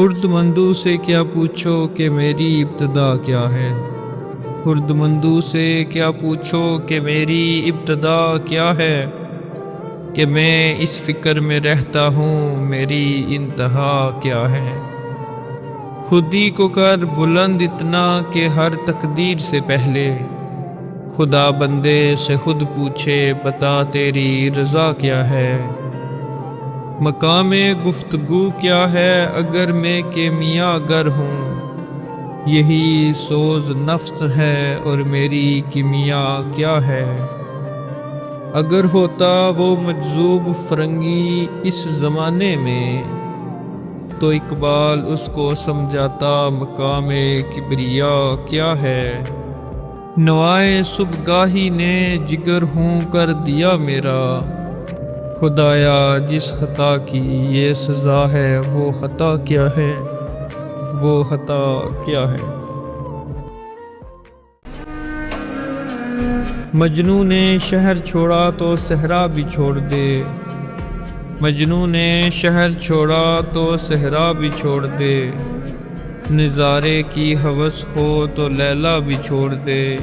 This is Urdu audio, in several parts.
خرد مندو سے کیا پوچھو کہ میری ابتدا کیا ہے، خرد مندو سے کیا پوچھو کہ میری ابتدا کیا ہے، کہ میں اس فکر میں رہتا ہوں میری انتہا کیا ہے۔ خود ہی کو کر بلند اتنا کہ ہر تقدیر سے پہلے خدا بندے سے خود پوچھے بتا تیری رضا کیا ہے۔ مقام گفتگو کیا ہے اگر میں کیمیا گر ہوں، یہی سوز نفس ہے اور میری کیمیا کیا ہے۔ اگر ہوتا وہ مجذوب فرنگی اس زمانے میں، تو اقبال اس کو سمجھاتا مقام کبریا کیا ہے۔ نوائے صبحگاہی نے جگر ہوں کر دیا میرا، خدایا جس خطا کی یہ سزا ہے وہ خطا کیا ہے، وہ خطا کیا ہے۔ مجنوں نے شہر چھوڑا تو صحرا بھی چھوڑ دے، مجنوں نے شہر چھوڑا تو صحرا بھی چھوڑ دے، نظارے کی ہوس ہو تو لیلا بھی چھوڑ دے۔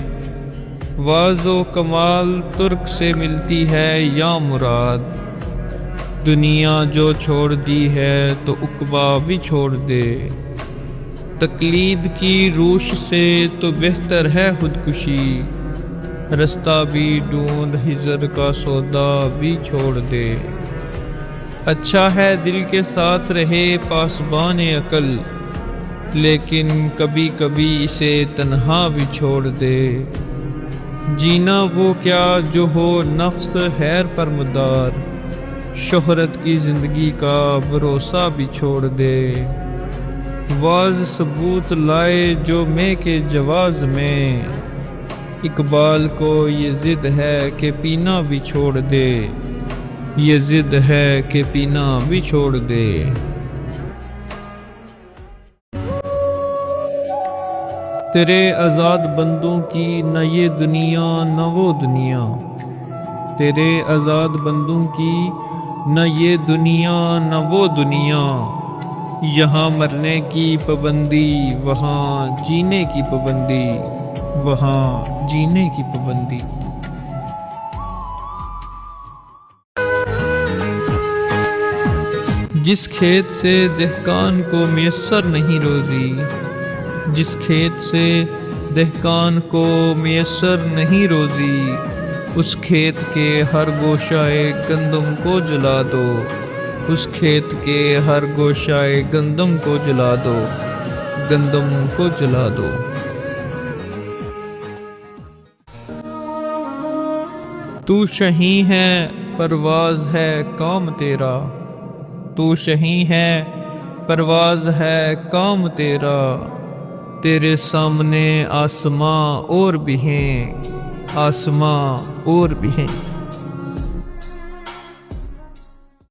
واز و کمال ترک سے ملتی ہے یا مراد، دنیا جو چھوڑ دی ہے تو عقبہ بھی چھوڑ دے۔ تقلید کی روش سے تو بہتر ہے خودکشی، رستہ بھی ڈھونڈ ہجر کا سودا بھی چھوڑ دے۔ اچھا ہے دل کے ساتھ رہے پاسبان عقل، لیکن کبھی کبھی اسے تنہا بھی چھوڑ دے۔ جینا وہ کیا جو ہو نفس حیر پر مدار، شہرت کی زندگی کا بھروسہ بھی چھوڑ دے۔ واز ثبوت لائے جو میں کے جواز میں، اقبال کو یہ ضد ہے کہ پینا بھی چھوڑ دے، یہ ضد ہے کہ پینا بھی چھوڑ دے۔ تیرے آزاد بندوں کی نہ یہ دنیا نہ وہ دنیا، تیرے آزاد بندوں کی نہ یہ دنیا نہ وہ دنیا، یہاں مرنے کی پابندی وہاں جینے کی پابندی، وہاں جینے کی پابندی۔ جس کھیت سے دہقان کو میسر نہیں روزی، جس کھیت سے دہقان کو میسر نہیں روزی، اس کھیت کے ہر گوشائے گندم کو جلا دو، اس کھیت کے ہر گوشائے گندم کو جلا دو، گندم کو جلا دو۔ تو شہیں ہے پرواز ہے کام تیرا، تو شہیں ہے پرواز ہے کام تیرا، تیرے سامنے آسماں اور بھی ہیں، آسماں اور بھی ہیں۔